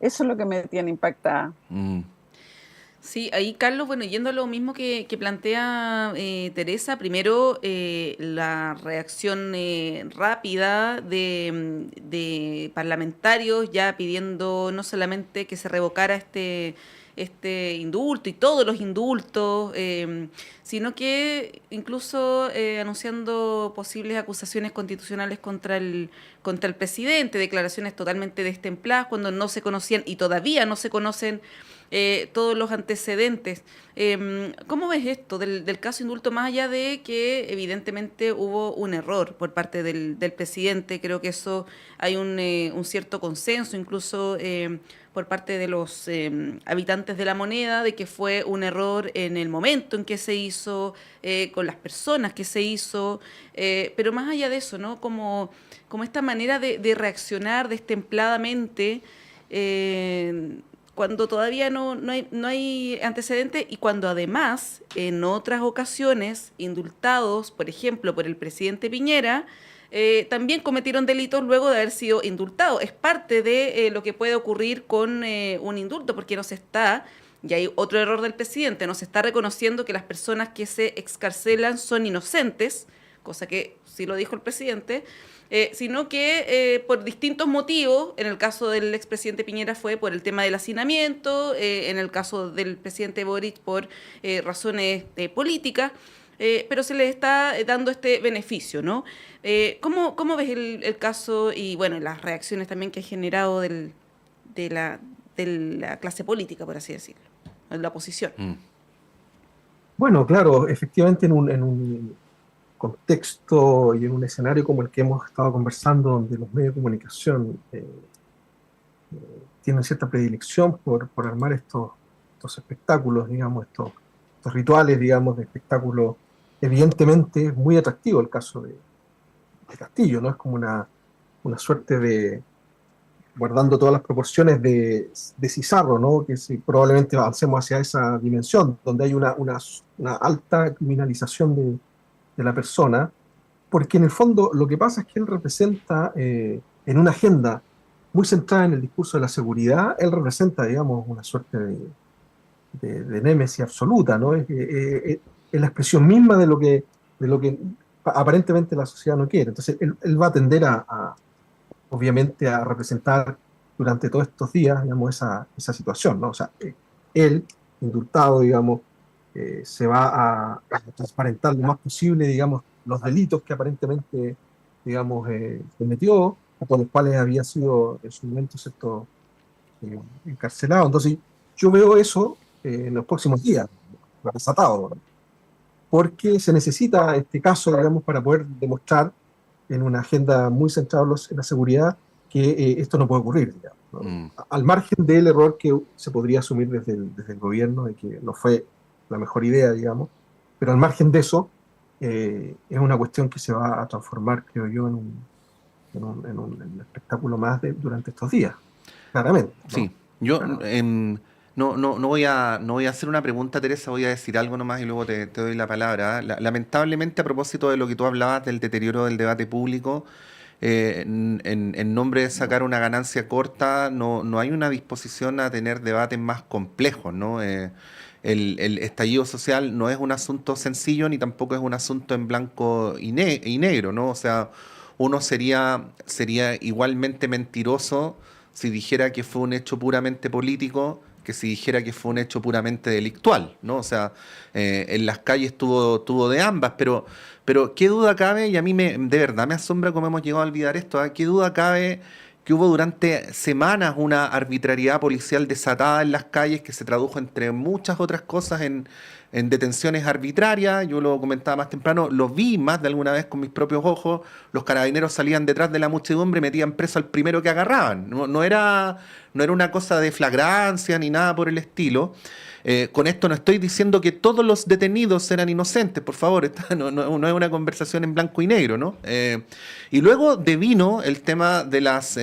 eso es lo que me tiene impactada. Sí, ahí Carlos, bueno, yendo a lo mismo que plantea Teresa, primero la reacción rápida de parlamentarios ya pidiendo no solamente que se revocara este indulto y todos los indultos, sino que incluso anunciando posibles acusaciones constitucionales contra el presidente, declaraciones totalmente destempladas cuando no se conocían y todavía no se conocen todos los antecedentes. ¿Cómo ves esto del caso indulto, más allá de que evidentemente hubo un error por parte del presidente? Creo que eso hay un cierto consenso, incluso por parte de los habitantes de La Moneda, de que fue un error en el momento en que se hizo, con las personas que se hizo, pero más allá de eso, ¿no? Como esta manera de reaccionar destempladamente, cuando todavía no hay antecedentes y cuando además en otras ocasiones indultados, por ejemplo, por el presidente Piñera, también cometieron delitos luego de haber sido indultados. Es parte de lo que puede ocurrir con un indulto, porque no se está, y hay otro error del presidente, no se está reconociendo que las personas que se excarcelan son inocentes, cosa que sí lo dijo el presidente, sino que por distintos motivos, en el caso del expresidente Piñera fue por el tema del hacinamiento, en el caso del presidente Boric por razones políticas, pero se les está dando este beneficio, ¿no? ¿Cómo ves el caso y, bueno, las reacciones también que ha generado de la clase política, por así decirlo, de la oposición? Bueno, claro, efectivamente en un contexto y en un escenario como el que hemos estado conversando, donde los medios de comunicación tienen cierta predilección por armar estos espectáculos, digamos, estos rituales, digamos, de espectáculo, evidentemente es muy atractivo el caso de Castillo, ¿no? Es como una suerte de, guardando todas las proporciones de Cizarro, ¿no? Que si probablemente avancemos hacia esa dimensión, donde hay una alta criminalización de la persona, porque en el fondo lo que pasa es que él representa, en una agenda muy centrada en el discurso de la seguridad, él representa, digamos, una suerte de némesis absoluta, ¿no? Es la expresión misma de lo que aparentemente la sociedad no quiere. Entonces él va a tender obviamente a representar durante todos estos días, digamos, esa situación, ¿no? O sea, él, indultado, digamos, se va a transparentar lo más posible, digamos, los delitos que aparentemente, digamos, cometió, por los cuales había sido en su momento, ¿cierto?, encarcelado. Entonces, yo veo eso en los próximos días, desatado, ¿no? Porque se necesita este caso, digamos, para poder demostrar en una agenda muy centrada en la seguridad que esto no puede ocurrir, digamos, ¿no? Al margen del error que se podría asumir desde el gobierno, de que no fue la mejor idea, digamos, pero al margen de eso, es una cuestión que se va a transformar, creo yo, en un espectáculo más durante estos días, claramente, ¿no? Sí, yo no voy a hacer una pregunta, Teresa, voy a decir algo nomás y luego te doy la palabra. Lamentablemente, a propósito de lo que tú hablabas del deterioro del debate público, en nombre de sacar una ganancia corta, no hay una disposición a tener debates más complejos, ¿no? El estallido social no es un asunto sencillo ni tampoco es un asunto en blanco y negro, ¿no? O sea, uno sería igualmente mentiroso si dijera que fue un hecho puramente político que si dijera que fue un hecho puramente delictual, ¿no? O sea, en las calles tuvo de ambas, pero qué duda cabe, y a mí de verdad me asombra cómo hemos llegado a olvidar esto, ¿eh? Qué duda cabe que hubo durante semanas una arbitrariedad policial desatada en las calles que se tradujo, entre muchas otras cosas, en detenciones arbitrarias. Yo lo comentaba más temprano, lo vi más de alguna vez con mis propios ojos. Los carabineros salían detrás de la muchedumbre y metían preso al primero que agarraban. No era una cosa de flagrancia ni nada por el estilo. Con esto no estoy diciendo que todos los detenidos eran inocentes, por favor, no es una conversación en blanco y negro, ¿no? Y luego devino el tema de las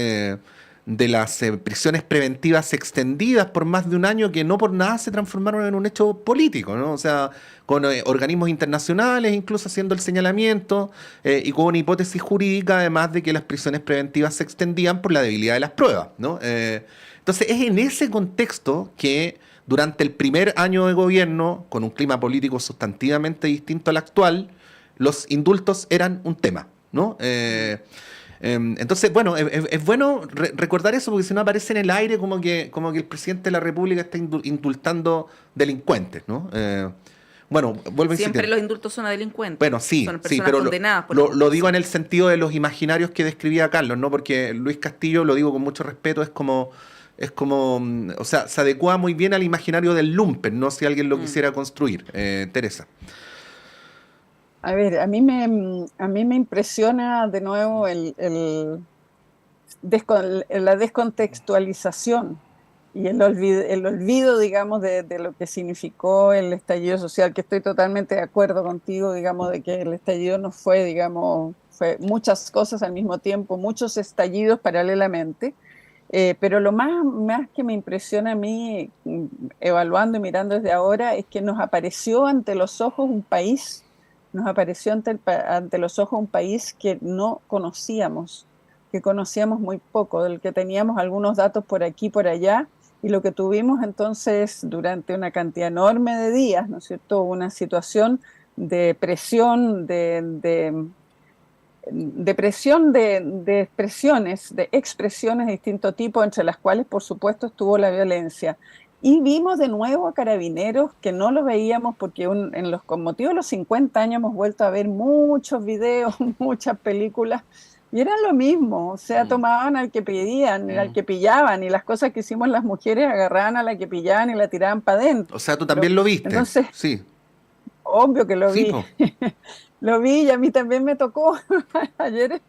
prisiones preventivas extendidas por más de un año, que no por nada se transformaron en un hecho político, ¿no? O sea, con organismos internacionales incluso haciendo el señalamiento, y con una hipótesis jurídica, además de que las prisiones preventivas se extendían por la debilidad de las pruebas, ¿no? Entonces es en ese contexto que durante el primer año de gobierno, con un clima político sustantivamente distinto al actual, los indultos eran un tema, ¿no? Entonces, bueno, es bueno recordar eso, porque si no aparece en el aire como que el presidente de la República está indultando delincuentes, ¿no? Bueno, vuelvo a insistir. Siempre los indultos son a delincuentes. Bueno, sí, son personas pero condenadas por lo digo en el sentido de los imaginarios que describía Carlos, ¿no? Porque Luis Castillo, lo digo con mucho respeto, es como, o sea, se adecua muy bien al imaginario del lumpen, ¿no? Si alguien lo quisiera construir. Teresa. A ver, a mí me impresiona de nuevo la descontextualización y el olvido, digamos, de lo que significó el estallido social, que estoy totalmente de acuerdo contigo, digamos, de que el estallido no fue, digamos, fue muchas cosas al mismo tiempo, muchos estallidos paralelamente. Pero lo más que me impresiona a mí, evaluando y mirando desde ahora, es que nos apareció ante los ojos un país nos apareció ante los ojos un país que no conocíamos, que conocíamos muy poco, del que teníamos algunos datos por aquí, por allá, y lo que tuvimos entonces durante una cantidad enorme de días, ¿no es cierto?, una situación de presión, de presión de expresiones, de expresiones de distinto tipo, entre las cuales, por supuesto, estuvo la violencia. Y vimos de nuevo a Carabineros, que no lo veíamos porque con motivo de los 50 años hemos vuelto a ver muchos videos, muchas películas, y era lo mismo, o sea, tomaban al que pedían, al que pillaban, y las cosas que hicimos las mujeres agarraban a la que pillaban y la tiraban para adentro. O sea, tú también lo viste. Entonces, Sí, obvio que lo sí, vi. po. Lo vi y a mí también me tocó. Ayer,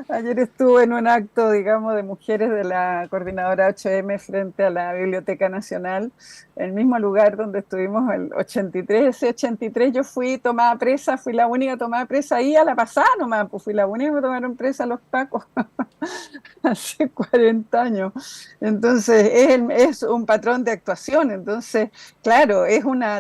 ayer estuve en un acto, digamos, de mujeres de la coordinadora 8M frente a la Biblioteca Nacional, el mismo lugar donde estuvimos el 83. Ese 83 yo fui tomada presa, fui la única tomada presa ahí a la pasada nomás, pues fui la única que tomaron presa los pacos hace 40 años. Entonces es un patrón de actuación. Entonces, claro,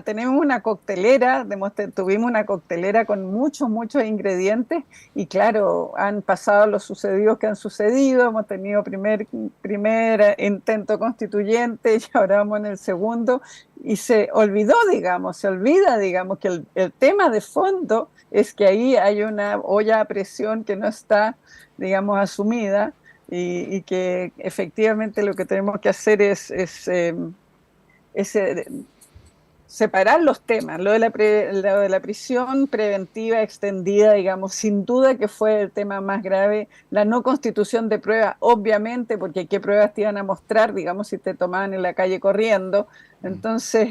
tenemos una coctelera, tuvimos una coctelera con muchos ingredientes, y claro, han pasado los sucedidos que han sucedido, hemos tenido primer intento constituyente y ahora vamos en el segundo, y se olvida, digamos, que el tema de fondo es que ahí hay una olla a presión que no está, digamos, asumida, y que efectivamente lo que tenemos que hacer es separar los temas. Lo de la prisión preventiva extendida, digamos, sin duda que fue el tema más grave. La no constitución de pruebas, obviamente, porque qué pruebas te iban a mostrar, digamos, si te tomaban en la calle corriendo. Entonces,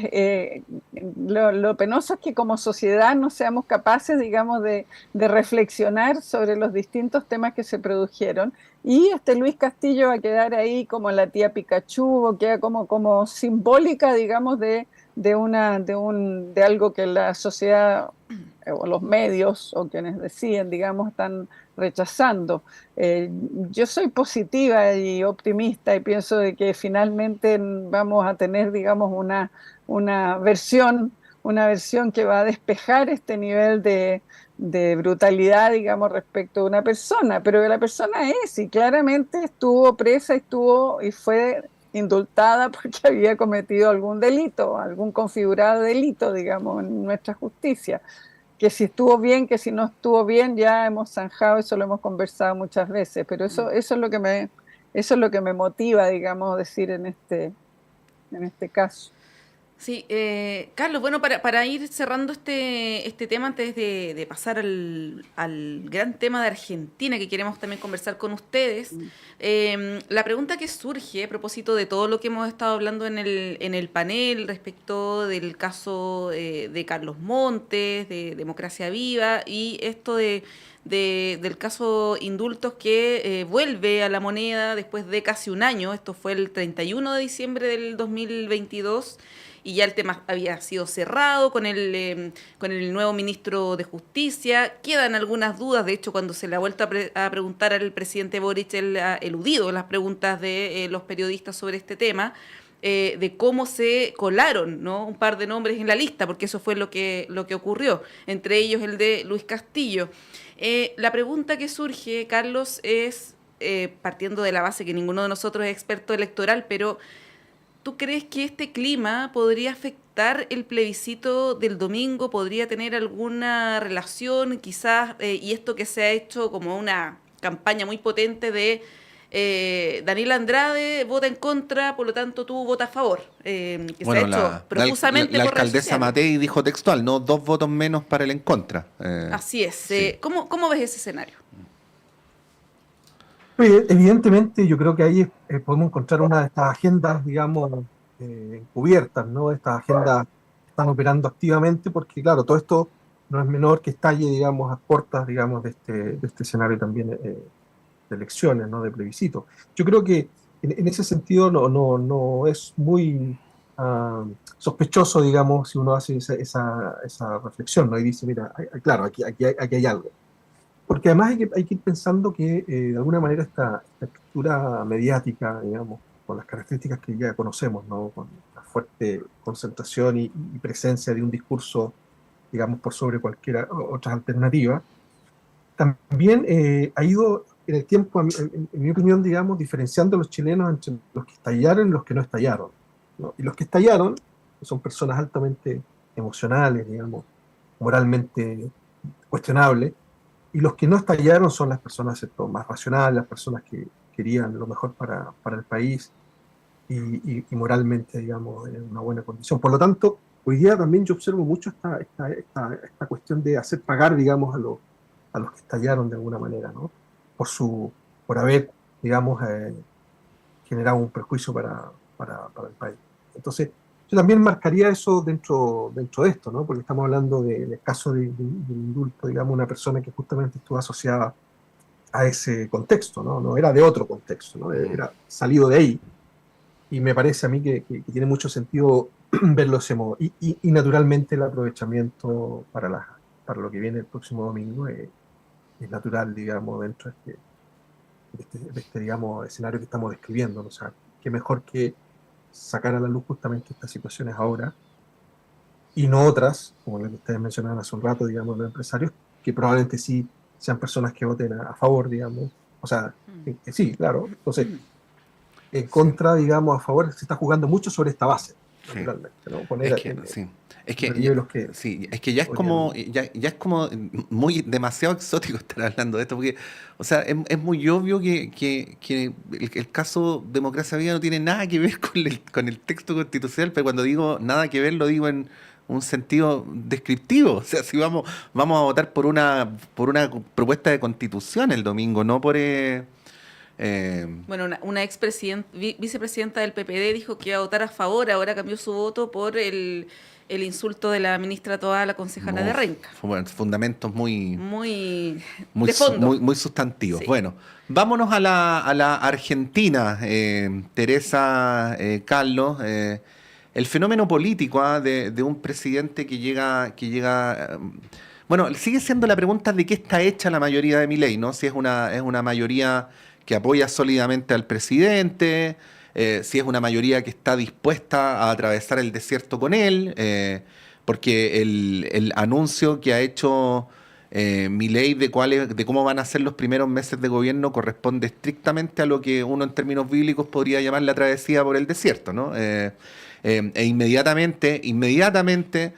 lo penoso es que como sociedad no seamos capaces, digamos, de reflexionar sobre los distintos temas que se produjeron. Y Luis Castillo va a quedar ahí como la tía Pikachu, o queda como simbólica, digamos, de algo que la sociedad o los medios o quienes deciden, digamos, están rechazando. Yo soy positiva y optimista y pienso de que finalmente vamos a tener, digamos, una versión que va a despejar este nivel de brutalidad, digamos, respecto de una persona, pero que la persona y claramente estuvo presa y fue indultada porque había cometido algún delito, algún configurado delito, digamos, en nuestra justicia. Que si estuvo bien, que si no estuvo bien, ya hemos zanjado, eso lo hemos conversado muchas veces, pero eso es lo que me motiva, digamos, decir en este caso. Sí, Carlos, bueno, para ir cerrando este tema antes de pasar al gran tema de Argentina que queremos también conversar con ustedes, la pregunta que surge a propósito de todo lo que hemos estado hablando en el panel respecto del caso de Carlos Montes, de Democracia Viva, y esto del caso Indultos que vuelve a la moneda después de casi un año. Esto fue el 31 de diciembre del 2022, y ya el tema había sido cerrado con el nuevo ministro de Justicia. Quedan algunas dudas, de hecho, cuando se le ha vuelto a preguntar al presidente Boric, él ha eludido las preguntas de los periodistas sobre este tema, de cómo se colaron, ¿no?, un par de nombres en la lista, porque eso fue lo que ocurrió, entre ellos el de Luis Castillo. La pregunta que surge, Carlos, es, partiendo de la base que ninguno de nosotros es experto electoral, pero ¿tú crees que este clima podría afectar el plebiscito del domingo? ¿Podría tener alguna relación quizás? Y esto que se ha hecho como una campaña muy potente de Daniel Andrade vota en contra, por lo tanto tú votas a favor. Que Bueno, se ha hecho profusamente la por redes alcaldesa sociales. Matei dijo textual, ¿no? 2 votos menos para el en contra. Así es. Sí. ¿Cómo ves ese escenario? Evidentemente, yo creo que ahí podemos encontrar una de estas agendas, digamos, encubiertas, ¿no? Estas agendas están operando activamente porque, claro, todo esto no es menor que estalle, digamos, a puertas, digamos, de este escenario también de elecciones, ¿no? De plebiscito. Yo creo que en ese sentido no es muy sospechoso, digamos, si uno hace esa reflexión, ¿no? Y dice, mira, claro, aquí hay algo. Porque además hay que ir pensando que de alguna manera esta estructura mediática, digamos, con las características que ya conocemos, ¿no? Con la fuerte concentración y presencia de un discurso digamos, por sobre cualquier otra alternativa. También ha ido en el tiempo, en mi opinión, digamos, diferenciando a los chilenos entre los que estallaron y los que no estallaron, ¿no? Y los que estallaron son personas altamente emocionales, digamos, moralmente cuestionables, y los que no estallaron son las personas, ¿cierto?, más racionales, las personas que querían lo mejor para el país y moralmente, digamos, en una buena condición. Por lo tanto, hoy día también yo observo mucho esta cuestión de hacer pagar, digamos, a los que estallaron de alguna manera, ¿no? Por haber, digamos, generado un perjuicio para el país. Entonces, yo también marcaría eso dentro de esto, ¿no? Porque estamos hablando del caso de un indulto, digamos, una persona que justamente estuvo asociada a ese contexto, ¿no? No era de otro contexto, ¿no? Era salido de ahí. Y me parece a mí que tiene mucho sentido verlo de ese modo. Y naturalmente el aprovechamiento para lo que viene el próximo domingo es natural, digamos, dentro de este, digamos, escenario que estamos describiendo, ¿no? O sea, qué mejor que sacar a la luz justamente estas situaciones ahora y no otras, como las que ustedes mencionaban hace un rato, digamos, los empresarios, que probablemente sí sean personas que voten a favor, digamos. O sea, sí, claro. Entonces, en contra, digamos, a favor, se está jugando mucho sobre esta base, naturalmente, ¿no? Poner es que ya es como muy demasiado exótico estar hablando de esto, porque, o sea, es muy obvio que el caso Democracia Viva no tiene nada que ver con el texto constitucional, pero cuando digo nada que ver lo digo en un sentido descriptivo. O sea, si vamos a votar por una propuesta de constitución el domingo, no por bueno, una vicepresidenta del PPD dijo que iba a votar a favor, ahora cambió su voto por el insulto de la ministra Toá a la concejala de Renca. Fundamentos muy de fondo. muy sustantivos. Sí. Bueno, vámonos a la Argentina, Teresa, Carlos. El fenómeno político de un presidente que llega bueno, sigue siendo la pregunta de qué está hecha la mayoría de Milei, ¿no? Si es una mayoría que apoya sólidamente al presidente, si es una mayoría que está dispuesta a atravesar el desierto con él, porque el anuncio que ha hecho Milei de cómo van a ser los primeros meses de gobierno corresponde estrictamente a lo que uno en términos bíblicos podría llamar la travesía por el desierto, ¿no? Inmediatamente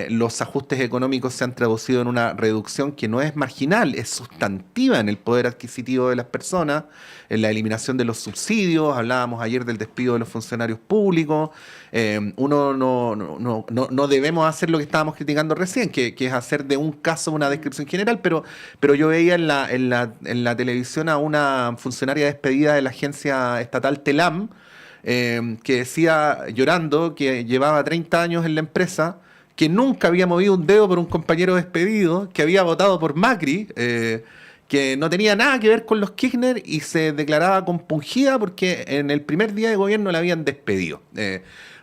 los ajustes económicos se han traducido en una reducción que no es marginal, es sustantiva en el poder adquisitivo de las personas, en la eliminación de los subsidios. Hablábamos ayer del despido de los funcionarios públicos. Uno no debemos hacer lo que estábamos criticando recién, que es hacer de un caso una descripción general, pero yo veía en la televisión a una funcionaria despedida de la agencia estatal Telam, que decía llorando que llevaba 30 años en la empresa, que nunca había movido un dedo por un compañero despedido, que había votado por Macri, que no tenía nada que ver con los Kirchner y se declaraba compungida porque en el primer día de gobierno la habían despedido.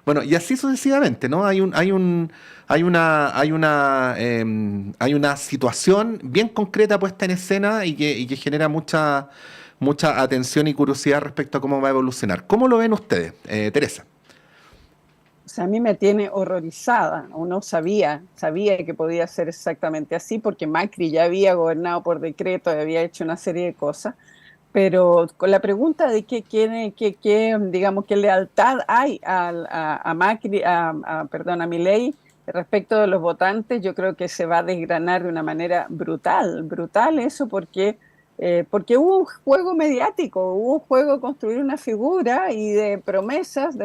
Bueno, y así sucesivamente, ¿no? Hay una situación bien concreta puesta en escena y que genera mucha atención y curiosidad respecto a cómo va a evolucionar. ¿Cómo lo ven ustedes, Teresa? O sea, a mí me tiene horrorizada. Uno sabía que podía ser exactamente así, porque Macri ya había gobernado por decreto y había hecho una serie de cosas. Pero con la pregunta de digamos, qué lealtad hay a Macri, a Milei respecto de los votantes, yo creo que se va a desgranar de una manera brutal eso, porque hubo un juego mediático, hubo un juego de construir una figura y de promesas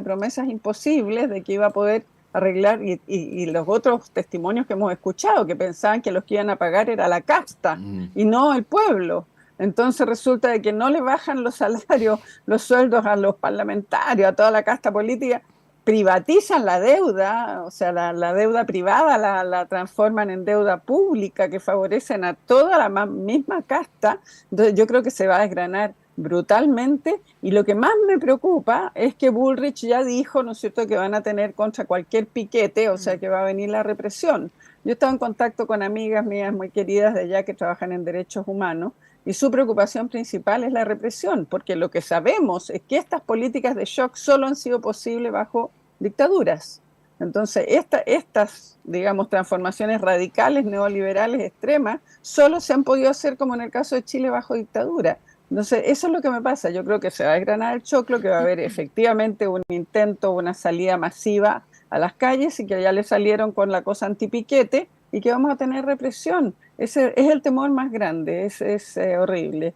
imposibles de que iba a poder arreglar, y los otros testimonios que hemos escuchado, que pensaban que los que iban a pagar era la casta y no el pueblo. Entonces resulta de que no le bajan los salarios, los sueldos a los parlamentarios, a toda la casta política, privatizan la deuda, o sea, la deuda privada la transforman en deuda pública que favorecen a toda la misma casta. Entonces yo creo que se va a desgranar brutalmente, y lo que más me preocupa es que Bullrich ya dijo, ¿no es cierto?, que van a tener contra cualquier piquete, o sea, que va a venir la represión. Yo he estado en contacto con amigas mías muy queridas de allá que trabajan en derechos humanos, y su preocupación principal es la represión, porque lo que sabemos es que estas políticas de shock solo han sido posibles bajo dictaduras. Entonces, estas, digamos, transformaciones radicales, neoliberales, extremas, solo se han podido hacer, como en el caso de Chile, bajo dictadura. Entonces, eso es lo que me pasa. Yo creo que se va a desgranar el choclo, que va a haber efectivamente un intento, una salida masiva a las calles y que ya le salieron con la cosa antipiquete y que vamos a tener represión. Ese es el temor más grande, es horrible.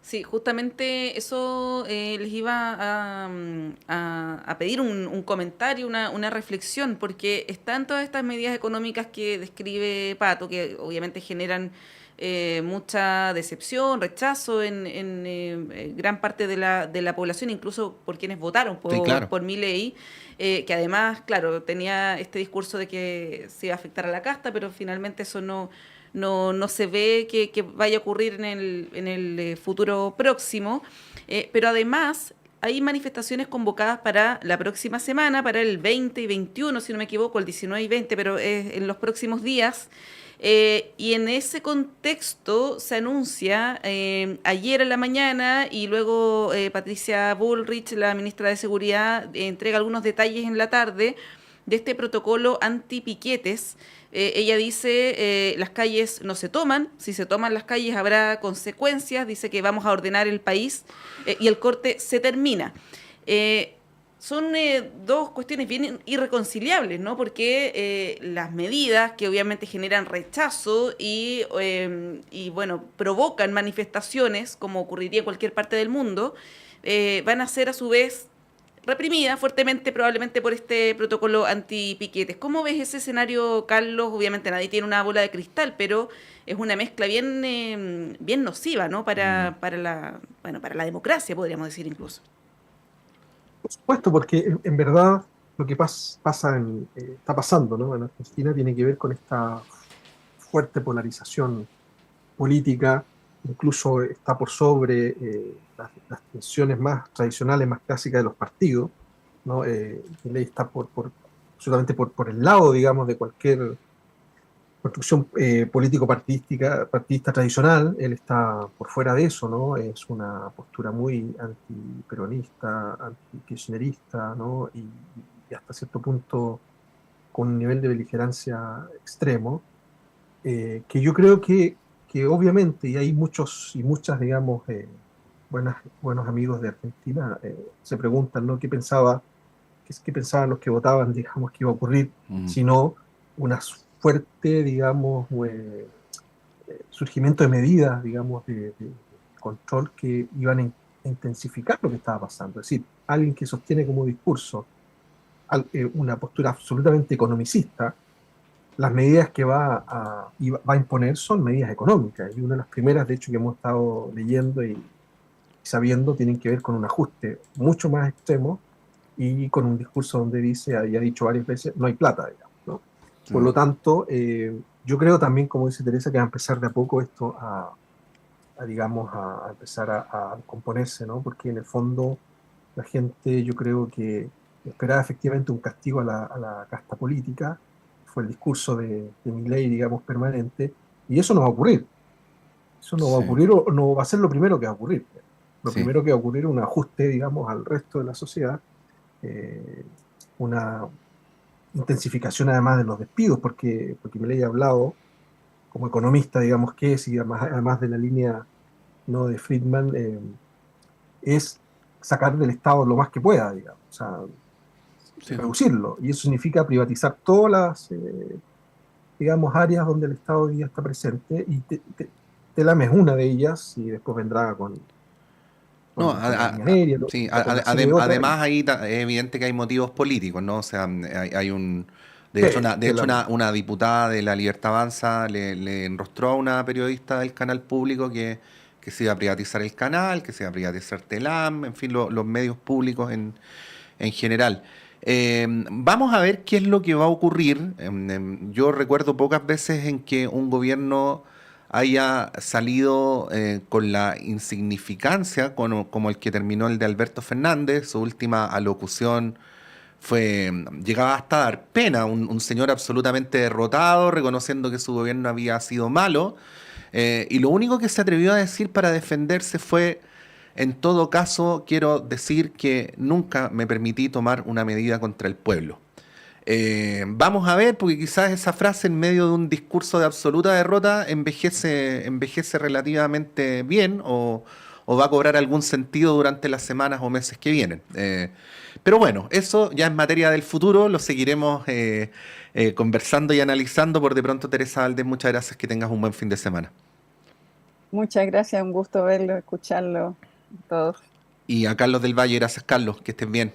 Sí, justamente eso les iba a pedir un comentario, una reflexión, porque están todas estas medidas económicas que describe Pato, que obviamente generan mucha decepción, rechazo en gran parte de la población, incluso por quienes votaron Sí, claro. por Milei, que además, claro, tenía este discurso de que se iba a afectar a la casta, pero finalmente eso no se ve que vaya a ocurrir en el futuro próximo. Pero además hay manifestaciones convocadas para la próxima semana, para el 20 y 21, si no me equivoco, el 19 y 20, pero es en los próximos días. Y en ese contexto se anuncia ayer en la mañana y luego Patricia Bullrich, la ministra de Seguridad, entrega algunos detalles en la tarde de este protocolo anti-piquetes. Ella dice, las calles no se toman, si se toman las calles habrá consecuencias, dice que vamos a ordenar el país y el corte se termina. Son dos cuestiones bien irreconciliables, ¿no? Porque las medidas que obviamente generan rechazo y bueno, provocan manifestaciones, como ocurriría en cualquier parte del mundo, van a ser a su vez reprimida fuertemente probablemente por este protocolo antipiquetes. ¿Cómo ves ese escenario, Carlos? Obviamente nadie tiene una bola de cristal, pero es una mezcla bien nociva, ¿no? Para la democracia, podríamos decir incluso. Por supuesto, porque en verdad lo que está pasando, ¿no?, en Argentina tiene que ver con esta fuerte polarización política, incluso está por sobre las tensiones más tradicionales, más clásicas de los partidos, ¿no? Milei está absolutamente por el lado, digamos, de cualquier construcción partidista tradicional. Él está por fuera de eso, ¿no? Es una postura muy antiperonista, antikirchnerista, ¿no? Y hasta cierto punto con un nivel de beligerancia extremo, que yo creo que obviamente, y hay muchos y muchas, digamos, buenos amigos de Argentina, se preguntan, ¿no?, qué pensaban los que votaban, digamos, que iba a ocurrir, si no una fuerte, digamos, surgimiento de medidas, digamos, de control que iban a intensificar lo que estaba pasando. Es decir, alguien que sostiene como discurso una postura absolutamente economicista, las medidas que va a imponer son medidas económicas, y una de las primeras, de hecho, que hemos estado leyendo y sabiendo, tienen que ver con un ajuste mucho más extremo y con un discurso donde dice, y ha dicho varias veces, no hay plata, digamos, ¿no? Por lo tanto, yo creo también, como dice Teresa, que va a empezar de a poco esto a empezar a componerse, ¿no? Porque en el fondo la gente, yo creo que esperaba efectivamente un castigo a la casta política. Fue el discurso de Milei, digamos, permanente, y eso no va a ocurrir. Eso no va a ocurrir, o no va a ser lo primero que va a ocurrir. Lo primero que va a ocurrir es un ajuste, digamos, al resto de la sociedad, una intensificación además de los despidos, porque Milei ha hablado como economista, digamos, que es, y además de la línea, ¿no?, de Friedman, es sacar del Estado lo más que pueda, digamos, o sea, reducirlo, y eso significa privatizar todas las, digamos, áreas donde el Estado hoy día está presente, y Telam es una de ellas, y después vendrá con la línea aérea, sí, además ahí es evidente que hay motivos políticos, ¿no? O sea, de hecho, una diputada de La Libertad Avanza le enrostró a una periodista del canal público que se iba a privatizar el canal, que se iba a privatizar Telam, en fin, los medios públicos en general. Vamos a ver qué es lo que va a ocurrir. Yo recuerdo pocas veces en que un gobierno haya salido con la insignificancia como el que terminó el de Alberto Fernández. Su última alocución llegaba hasta a dar pena, un señor absolutamente derrotado, reconociendo que su gobierno había sido malo, y lo único que se atrevió a decir para defenderse fue: en todo caso, quiero decir que nunca me permití tomar una medida contra el pueblo. Vamos a ver, porque quizás esa frase en medio de un discurso de absoluta derrota envejece relativamente bien o va a cobrar algún sentido durante las semanas o meses que vienen. Pero bueno, eso ya es materia del futuro, lo seguiremos conversando y analizando. Por de pronto, Teresa Valdés, muchas gracias, que tengas un buen fin de semana. Muchas gracias, un gusto verlo, escucharlo, todos. Y a Carlos del Valle, gracias Carlos, que estén bien.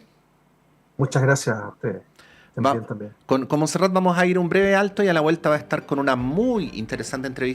Muchas gracias a ustedes. Estén bien también. Con Montserrat vamos a ir un breve alto y a la vuelta va a estar con una muy interesante entrevista